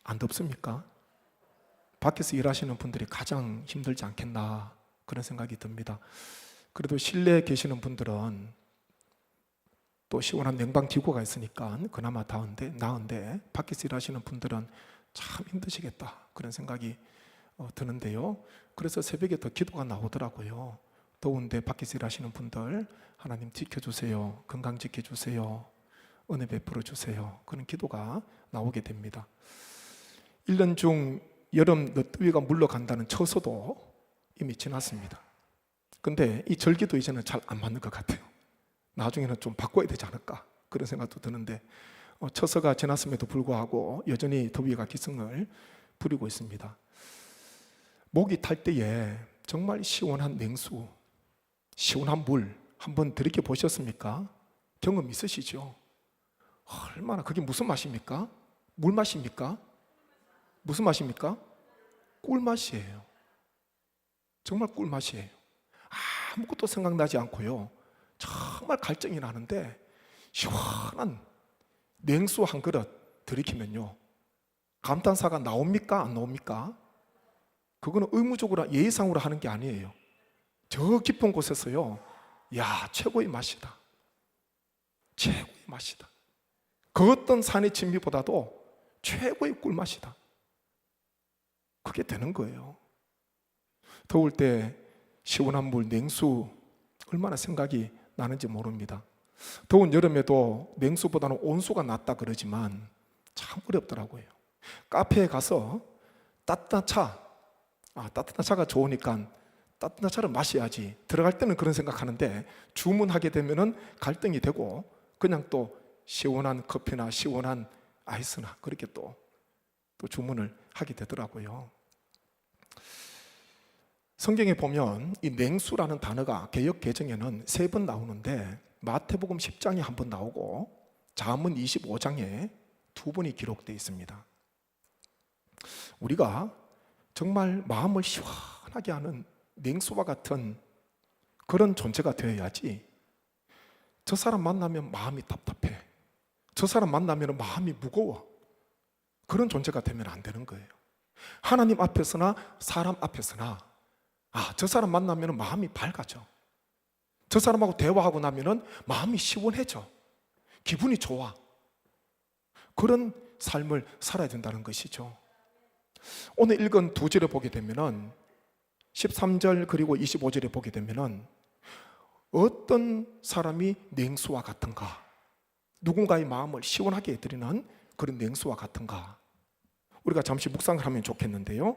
안 덥습니까? 밖에서 일하시는 분들이 가장 힘들지 않겠나 그런 생각이 듭니다. 그래도 실내에 계시는 분들은 또 시원한 냉방기구가 있으니까 그나마 나은데 밖에서 일하시는 분들은 참 힘드시겠다 그런 생각이 드는데요. 그래서 새벽에 더 기도가 나오더라고요. 더운데 밖에서 일하시는 분들 하나님 지켜주세요. 건강 지켜주세요. 은혜 베풀어 주세요. 그런 기도가 나오게 됩니다. 1년 중 여름 늦더위가 물러간다는 처서도 이미 지났습니다. 근데 이 절기도 이제는 잘 안 맞는 것 같아요. 나중에는 좀 바꿔야 되지 않을까 그런 생각도 드는데 처서가 지났음에도 불구하고 여전히 더위가 기승을 부리고 있습니다. 목이 탈 때에 정말 시원한 냉수, 시원한 물 한번 들이켜 보셨습니까? 경험 있으시죠? 얼마나 그게 무슨 맛입니까? 물 맛입니까? 무슨 맛입니까? 꿀맛이에요. 정말 꿀맛이에요. 아무것도 생각나지 않고요. 정말 갈증이 나는데 시원한 냉수 한 그릇 들이키면요. 감탄사가 나옵니까? 안 나옵니까? 그거는 의무적으로 예의상으로 하는 게 아니에요. 저 깊은 곳에서요. 야, 최고의 맛이다. 최고의 맛이다. 그 어떤 산의 진미보다도 최고의 꿀맛이다. 그게 되는 거예요. 더울 때 시원한 물, 냉수 얼마나 생각이 나는지 모릅니다. 더운 여름에도 냉수보다는 온수가 낫다 그러지만 참 어렵더라고요. 카페에 가서 따뜻한 차가 좋으니까 따뜻한 차를 마셔야지 들어갈 때는 그런 생각하는데 주문하게 되면은 갈등이 되고 그냥 또 시원한 커피나 시원한 아이스나 그렇게 또 주문을 하게 되더라고요. 성경에 보면 이 냉수라는 단어가 개역 개정에는 3번 나오는데 마태복음 10장에 한 번 나오고 잠언 25장에 2번이 기록되어 있습니다. 우리가 정말 마음을 시원하게 하는 냉수와 같은 그런 존재가 되어야지 저 사람 만나면 마음이 답답해, 저 사람 만나면 마음이 무거워, 그런 존재가 되면 안 되는 거예요. 하나님 앞에서나 사람 앞에서나 저 사람 만나면 마음이 밝아져, 저 사람하고 대화하고 나면 마음이 시원해져, 기분이 좋아. 그런 삶을 살아야 된다는 것이죠. 오늘 읽은 2절을 보게 되면 13절 그리고 25절에 보게 되면 어떤 사람이 냉수와 같은가, 누군가의 마음을 시원하게 해드리는 그런 냉수와 같은가, 우리가 잠시 묵상을 하면 좋겠는데요.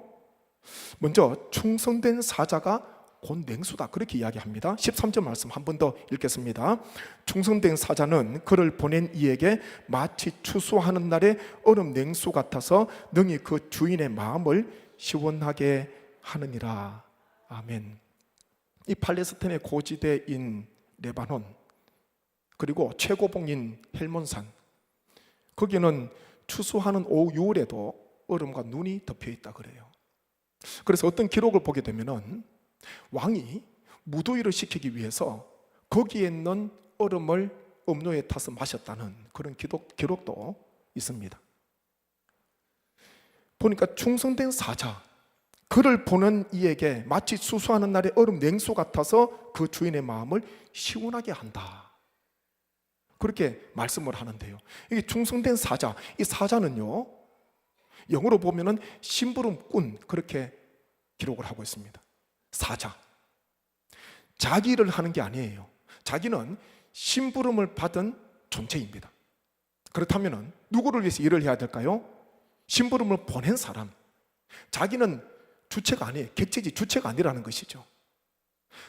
먼저 충성된 사자가 곧 냉수다 그렇게 이야기합니다. 13절 말씀 한 번 더 읽겠습니다. 충성된 사자는 그를 보낸 이에게 마치 추수하는 날의 얼음 냉수 같아서 능히 그 주인의 마음을 시원하게 하느니라. 아멘. 이 팔레스타인의 고지대인 레바논 그리고 최고봉인 헬몬산, 거기는 추수하는 오후 6월에도 얼음과 눈이 덮여 있다 그래요. 그래서 어떤 기록을 보게 되면은 왕이 무더위를 식히기 위해서 거기에 있는 얼음을 음료에 타서 마셨다는 그런 기록도 있습니다. 보니까 충성된 사자, 그를 보는 이에게 마치 수수하는 날의 얼음 냉수 같아서 그 주인의 마음을 시원하게 한다, 그렇게 말씀을 하는데요. 이게 충성된 사자, 이 사자는요 영어로 보면은 심부름꾼 그렇게 기록을 하고 있습니다. 사자, 자기 일을 하는 게 아니에요. 자기는 심부름을 받은 존재입니다. 그렇다면 누구를 위해서 일을 해야 될까요? 심부름을 보낸 사람. 자기는 주체가 아니에요. 객체지 주체가 아니라는 것이죠.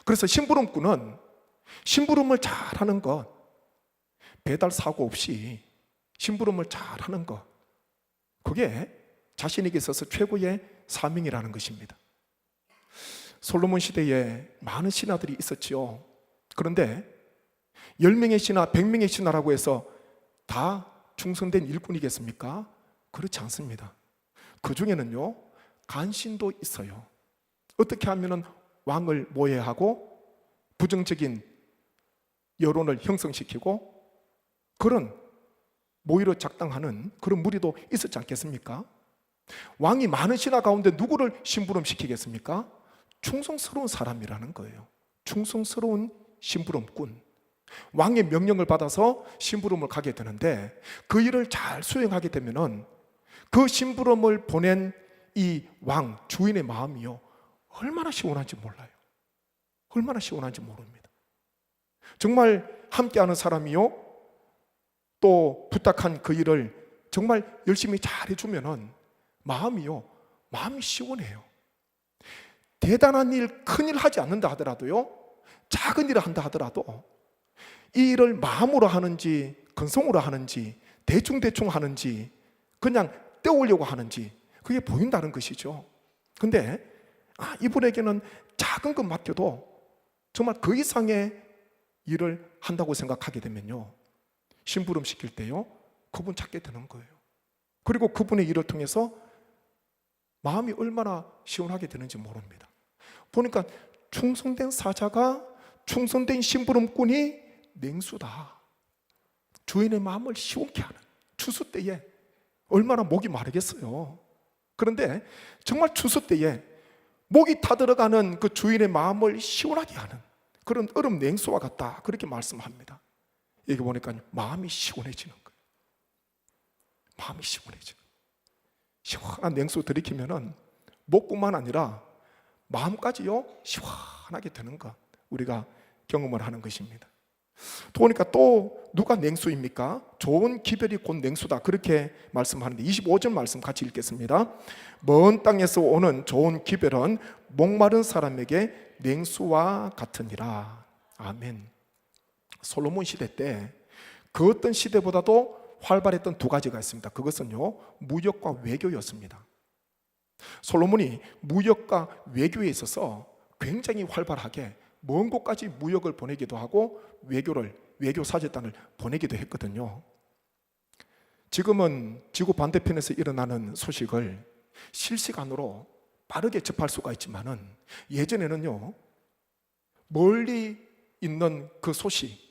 그래서 심부름꾼은 심부름을 잘하는 것, 배달 사고 없이 심부름을 잘하는 것, 그게 자신에게 있어서 최고의 사명이라는 것입니다. 솔로몬 시대에 많은 신하들이 있었지요. 그런데 10명의 신하, 100명의 신하라고 해서 다 충성된 일꾼이겠습니까? 그렇지 않습니다. 그 중에는요 간신도 있어요. 어떻게 하면 왕을 모해하고 부정적인 여론을 형성시키고 그런 모의로 작당하는 그런 무리도 있었지 않겠습니까? 왕이 많은 신하 가운데 누구를 심부름시키겠습니까? 충성스러운 사람이라는 거예요. 충성스러운 심부름꾼. 왕의 명령을 받아서 심부름을 가게 되는데 그 일을 잘 수행하게 되면은 그 심부름을 보낸 이 왕 주인의 마음이요, 얼마나 시원한지 몰라요. 얼마나 시원한지 모릅니다. 정말 함께하는 사람이요, 또 부탁한 그 일을 정말 열심히 잘 해주면은 마음이 시원해요. 대단한 일, 큰 일 하지 않는다 하더라도요, 작은 일을 한다 하더라도 이 일을 마음으로 하는지 근성으로 하는지 대충 하는지 그냥 때우려고 하는지 그게 보인다는 것이죠. 근데 이분에게는 작은 것 맡겨도 정말 그 이상의 일을 한다고 생각하게 되면요, 심부름 시킬 때요, 그분 찾게 되는 거예요. 그리고 그분의 일을 통해서 마음이 얼마나 시원하게 되는지 모릅니다. 보니까 충성된 사자가, 충성된 심부름꾼이 냉수다. 주인의 마음을 시원케 하는, 추수 때에 얼마나 목이 마르겠어요. 그런데 정말 추수 때에 목이 타들어가는 그 주인의 마음을 시원하게 하는 그런 얼음 냉수와 같다, 그렇게 말씀합니다. 여기 보니까 마음이 시원해지는 거예요. 마음이 시원해지는 거예요. 시원한 냉수 들이키면은 목뿐만 아니라 마음까지요 시원하게 되는 것, 우리가 경험을 하는 것입니다. 보니까 또 누가 냉수입니까? 좋은 기별이 곧 냉수다, 그렇게 말씀하는데 25절 말씀 같이 읽겠습니다. 먼 땅에서 오는 좋은 기별은 목마른 사람에게 냉수와 같으니라. 아멘. 솔로몬 시대 때 그 어떤 시대보다도 활발했던 두 가지가 있습니다. 그것은요, 무역과 외교였습니다. 솔로몬이 무역과 외교에 있어서 굉장히 활발하게 먼 곳까지 무역을 보내기도 하고 외교 사절단을 보내기도 했거든요. 지금은 지구 반대편에서 일어나는 소식을 실시간으로 빠르게 접할 수가 있지만은 예전에는요, 멀리 있는 그 소식,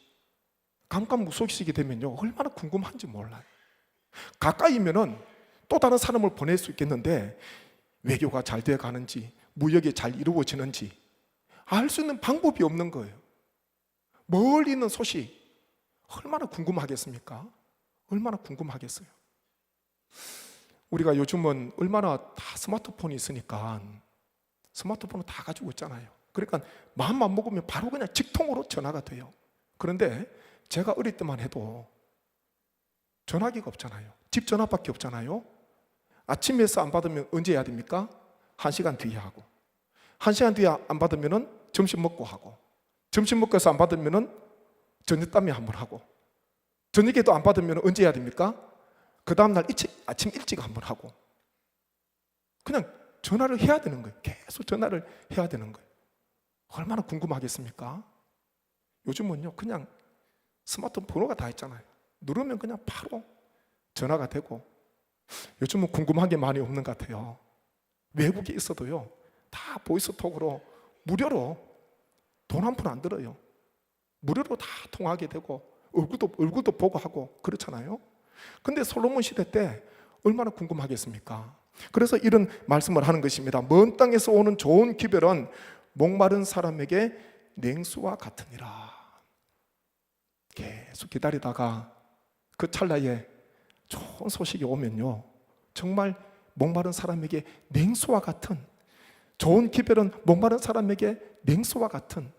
깜깜무소식이 되면요 얼마나 궁금한지 몰라요. 가까이면은 또 다른 사람을 보낼 수 있겠는데 외교가 잘 되어 가는지, 무역이 잘 이루어지는지 알 수 있는 방법이 없는 거예요. 멀리 있는 소식 얼마나 궁금하겠습니까? 얼마나 궁금하겠어요. 우리가 요즘은 얼마나 다 스마트폰이 있으니까 스마트폰을 다 가지고 있잖아요. 그러니까 마음만 먹으면 바로 그냥 직통으로 전화가 돼요. 그런데 제가 어릴 때만 해도 전화기가 없잖아요. 집 전화밖에 없잖아요. 아침에서 안 받으면 언제 해야 됩니까? 1시간 뒤에 하고, 1시간 뒤에 안 받으면 점심 먹고 하고, 점심 먹고서 안 받으면 저녁 땀에 한번 하고, 저녁에도 안 받으면 언제 해야 됩니까? 그 다음날 아침 일찍 한번 하고, 그냥 전화를 해야 되는 거예요. 계속 전화를 해야 되는 거예요. 얼마나 궁금하겠습니까? 요즘은요 그냥 스마트폰 번호가 다 있잖아요. 누르면 그냥 바로 전화가 되고, 요즘은 궁금한 게 많이 없는 것 같아요. 외국에 있어도요 다 보이스톡으로 무료로 돈 한 푼 안 들어요. 무료로 다 통화하게 되고 얼굴도 보고 하고 그렇잖아요. 근데 솔로몬 시대 때 얼마나 궁금하겠습니까? 그래서 이런 말씀을 하는 것입니다. 먼 땅에서 오는 좋은 기별은 목마른 사람에게 냉수와 같으니라. 계속 기다리다가 그 찰나에 좋은 소식이 오면요 정말 목마른 사람에게 냉수와 같은, 좋은 기별은 목마른 사람에게 냉수와 같은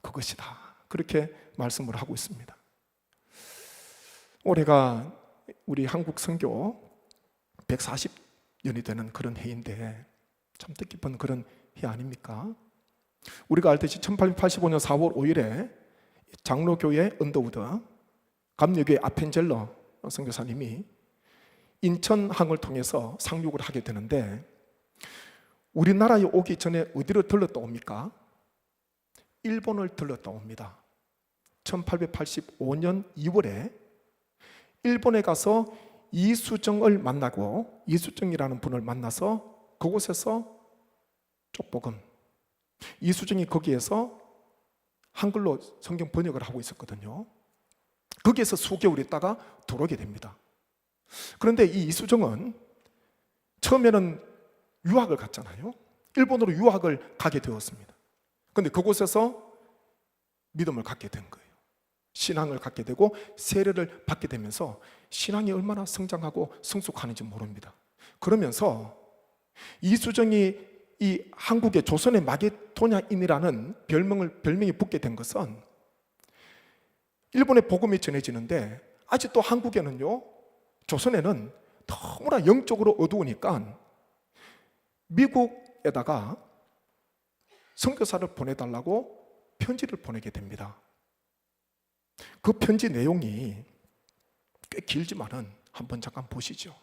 그것이다, 그렇게 말씀을 하고 있습니다. 올해가 우리 한국 선교 140년이 되는 그런 해인데 참 뜻깊은 그런 해 아닙니까? 우리가 알듯이 1885년 4월 5일에 장로교회 언더우드, 감리교회 아펜젤러 선교사님이 인천항을 통해서 상륙을 하게 되는데, 우리나라에 오기 전에 어디로 들렀다 옵니까? 일본을 들렀다 옵니다. 1885년 2월에 일본에 가서 이수정을 만나고, 이수정이라는 분을 만나서 그곳에서 쪽복음, 이수정이 거기에서 한글로 성경 번역을 하고 있었거든요. 거기에서 수개월 있다가 들어오게 됩니다. 그런데 이 이수정은 처음에는 유학을 갔잖아요. 일본으로 유학을 가게 되었습니다. 그런데 그곳에서 믿음을 갖게 된 거예요. 신앙을 갖게 되고 세례를 받게 되면서 신앙이 얼마나 성장하고 성숙하는지 모릅니다. 그러면서 이수정이 이 한국의 조선의 마게도냐인이라는 별명이 붙게 된 것은 일본의 복음이 전해지는데 아직도 한국에는요, 조선에는 너무나 영적으로 어두우니까 미국에다가 선교사를 보내달라고 편지를 보내게 됩니다. 그 편지 내용이 꽤 길지만은 한번 잠깐 보시죠.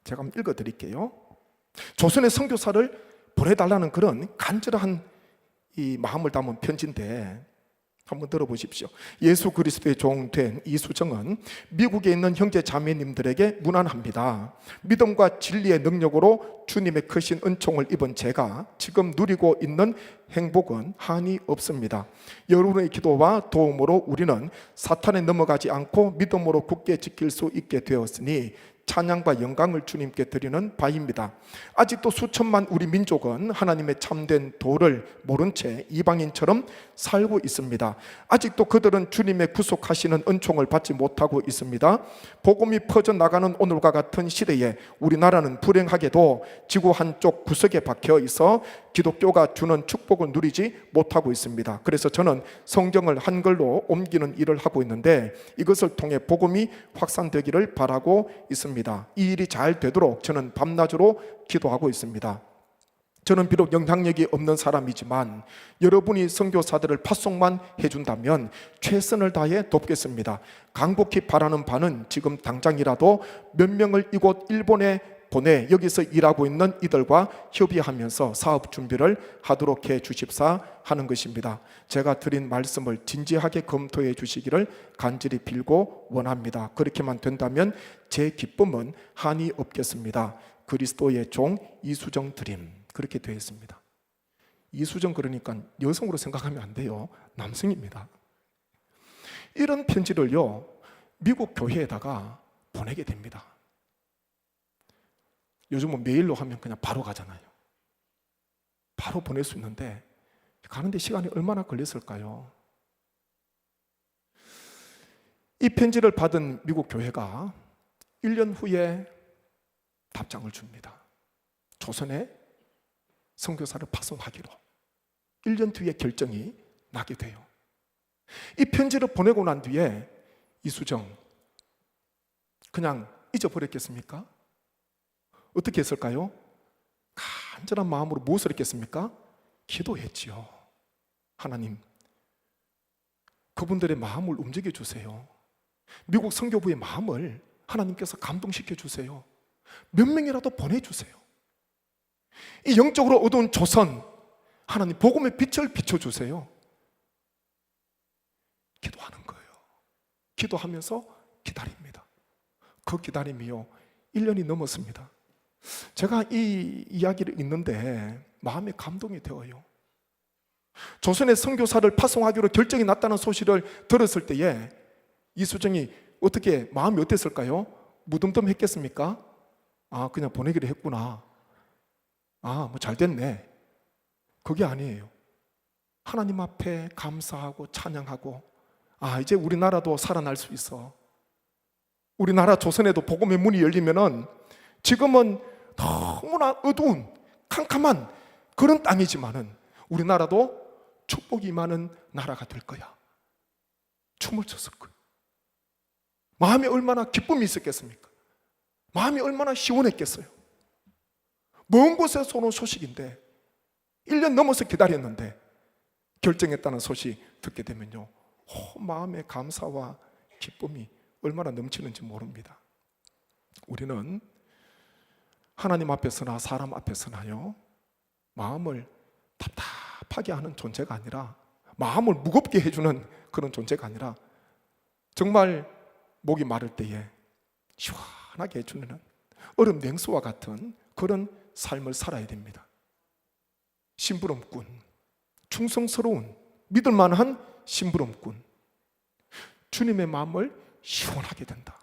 제가 한번 읽어드릴게요. 조선의 선교사를 보내달라는 그런 간절한 이 마음을 담은 편지인데 한번 들어보십시오. 예수 그리스도의 종 된 이수정은 미국에 있는 형제 자매님들에게 문안합니다. 믿음과 진리의 능력으로 주님의 크신 은총을 입은 제가 지금 누리고 있는 행복은 한이 없습니다. 여러분의 기도와 도움으로 우리는 사탄에 넘어가지 않고 믿음으로 굳게 지킬 수 있게 되었으니 찬양과 영광을 주님께 드리는 바입니다. 아직도 수천만 우리 민족은 하나님의 참된 도를 모른 채 이방인처럼 살고 있습니다. 아직도 그들은 주님의 구속하시는 은총을 받지 못하고 있습니다. 복음이 퍼져나가는 오늘과 같은 시대에 우리나라는 불행하게도 지구 한쪽 구석에 박혀 있어 기독교가 주는 축복을 누리지 못하고 있습니다. 그래서 저는 성경을 한글로 옮기는 일을 하고 있는데 이것을 통해 복음이 확산되기를 바라고 있습니다. 이 일이 잘 되도록 저는 밤낮으로 기도하고 있습니다. 저는 비록 영향력이 없는 사람이지만 여러분이 선교사들을 파송만 해준다면 최선을 다해 돕겠습니다. 간곡히 바라는 바는 지금 당장이라도 몇 명을 이곳 일본에 보내 여기서 일하고 있는 이들과 협의하면서 사업 준비를 하도록 해 주십사 하는 것입니다. 제가 드린 말씀을 진지하게 검토해 주시기를 간절히 빌고 원합니다. 그렇게만 된다면 제 기쁨은 한이 없겠습니다. 그리스도의 종 이수정 드림. 그렇게 되어 있습니다. 이수정 그러니까 여성으로 생각하면 안 돼요. 남성입니다. 이런 편지를요, 미국 교회에다가 보내게 됩니다. 요즘은 메일로 하면 그냥 바로 가잖아요. 바로 보낼 수 있는데 가는데 시간이 얼마나 걸렸을까요? 이 편지를 받은 미국 교회가 1년 후에 답장을 줍니다. 조선에 선교사를 파송하기로 1년 뒤에 결정이 나게 돼요. 이 편지를 보내고 난 뒤에 이수정 그냥 잊어버렸겠습니까? 어떻게 했을까요? 간절한 마음으로 무엇을 했겠습니까? 기도했지요. 하나님, 그분들의 마음을 움직여 주세요. 미국 선교부의 마음을 하나님께서 감동시켜 주세요. 몇 명이라도 보내주세요. 이 영적으로 어두운 조선, 하나님 복음의 빛을 비춰주세요. 기도하는 거예요. 기도하면서 기다립니다. 그 기다림이요 1년이 넘었습니다. 제가 이 이야기를 읽는데 마음에 감동이 되어요. 조선의 선교사를 파송하기로 결정이 났다는 소식을 들었을 때에 이수정이 어떻게 마음이 어땠을까요? 무덤덤했겠습니까? 아, 그냥 보내기로 했구나. 아, 뭐 잘 됐네. 그게 아니에요. 하나님 앞에 감사하고 찬양하고, 아, 이제 우리나라도 살아날 수 있어. 우리나라 조선에도 복음의 문이 열리면은 지금은 너무나 어두운 캄캄한 그런 땅이지만은 우리나라도 축복이 많은 나라가 될 거야. 춤을 췄을 거예요. 마음에 얼마나 기쁨이 있었겠습니까? 마음이 얼마나 시원했겠어요. 먼 곳에서 오는 소식인데 1년 넘어서 기다렸는데 결정했다는 소식 듣게 되면요, 마음의 감사와 기쁨이 얼마나 넘치는지 모릅니다. 우리는 하나님 앞에서나 사람 앞에서나요, 마음을 답답하게 하는 존재가 아니라, 마음을 무겁게 해주는 그런 존재가 아니라 정말 목이 마를 때에 시원하게 해주는 얼음 냉수와 같은 그런 삶을 살아야 됩니다. 심부름꾼, 충성스러운, 믿을만한 심부름꾼. 주님의 마음을 시원하게 된다.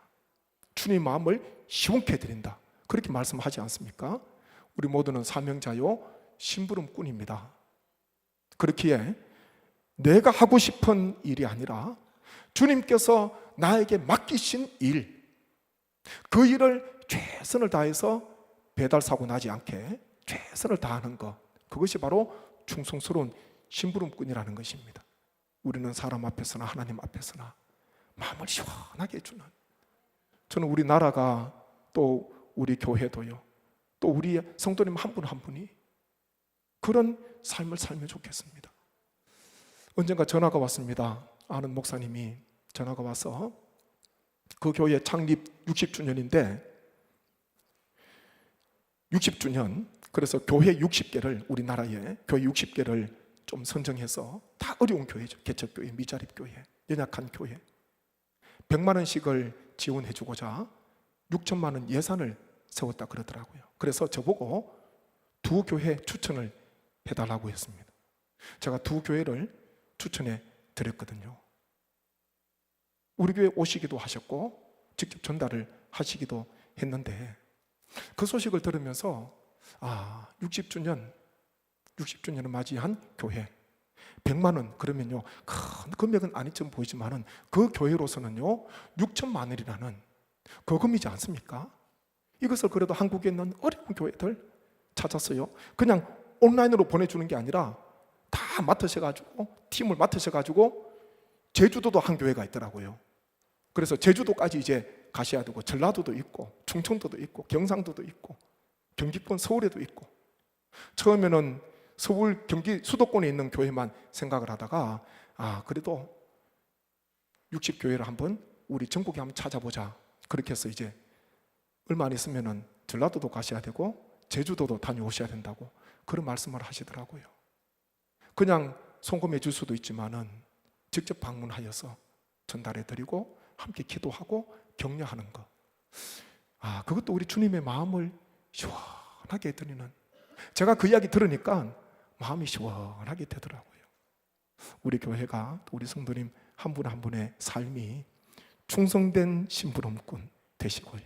주님의 마음을 시원케 해드린다. 그렇게 말씀하지 않습니까? 우리 모두는 사명자요 심부름꾼입니다. 그렇기에 내가 하고 싶은 일이 아니라 주님께서 나에게 맡기신 일, 그 일을 최선을 다해서 배달사고 나지 않게 최선을 다하는 것, 그것이 바로 충성스러운 심부름꾼이라는 것입니다. 우리는 사람 앞에서나 하나님 앞에서나 마음을 시원하게 해주는, 저는 우리 나라가 또 우리 교회도요, 또 우리 성도님 한 분 한 분이 그런 삶을 살면 좋겠습니다. 언젠가 전화가 왔습니다. 아는 목사님이 전화가 와서 그 교회 창립 60주년인데 60주년, 그래서 교회 60개를, 우리나라에 교회 60개를 좀 선정해서, 다 어려운 교회죠. 개척교회, 미자립교회, 연약한 교회, 100만 원씩을 지원해 주고자 6천만 원 예산을 세웠다 그러더라고요. 그래서 저보고 두 교회 추천을 해달라고 했습니다. 제가 두 교회를 추천해 드렸거든요. 우리 교회 오시기도 하셨고 직접 전달을 하시기도 했는데, 그 소식을 들으면서 60주년을 맞이한 교회 100만 원, 그러면요 큰 금액은 아니처럼 보이지만은 그 교회로서는요 6천만 원이라는 거금이지 않습니까? 이것을 그래도 한국에 있는 어려운 교회들 찾았어요. 그냥 온라인으로 보내주는 게 아니라 다 맡으셔가지고, 팀을 맡으셔가지고 제주도도 한 교회가 있더라고요. 그래서 제주도까지 이제 가셔야 되고, 전라도도 있고 충청도도 있고 경상도도 있고 경기권 서울에도 있고. 처음에는 서울 경기 수도권에 있는 교회만 생각을 하다가 그래도 60교회를 한번 우리 전국에 한번 찾아보자, 그렇게 해서 이제 얼마 안 있으면은 전라도도 가셔야 되고 제주도도 다녀오셔야 된다고 그런 말씀을 하시더라고요. 그냥 송금해 줄 수도 있지만은 직접 방문하여서 전달해 드리고 함께 기도하고 격려하는 것, 그것도 우리 주님의 마음을 시원하게 해드리는, 제가 그 이야기 들으니까 마음이 시원하게 되더라고요. 우리 교회가, 우리 성도님 한 분 한 분의 삶이 충성된 심부름꾼 되시고요,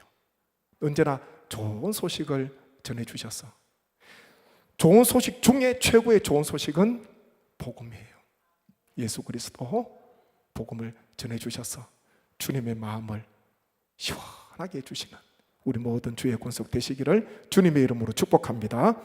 언제나 좋은 소식을 전해주셔서, 좋은 소식 중에 최고의 좋은 소식은 복음이에요. 예수 그리스도 복음을 전해주셔서 주님의 마음을 시원하게 해주시는 우리 모든 주의 권속 되시기를 주님의 이름으로 축복합니다.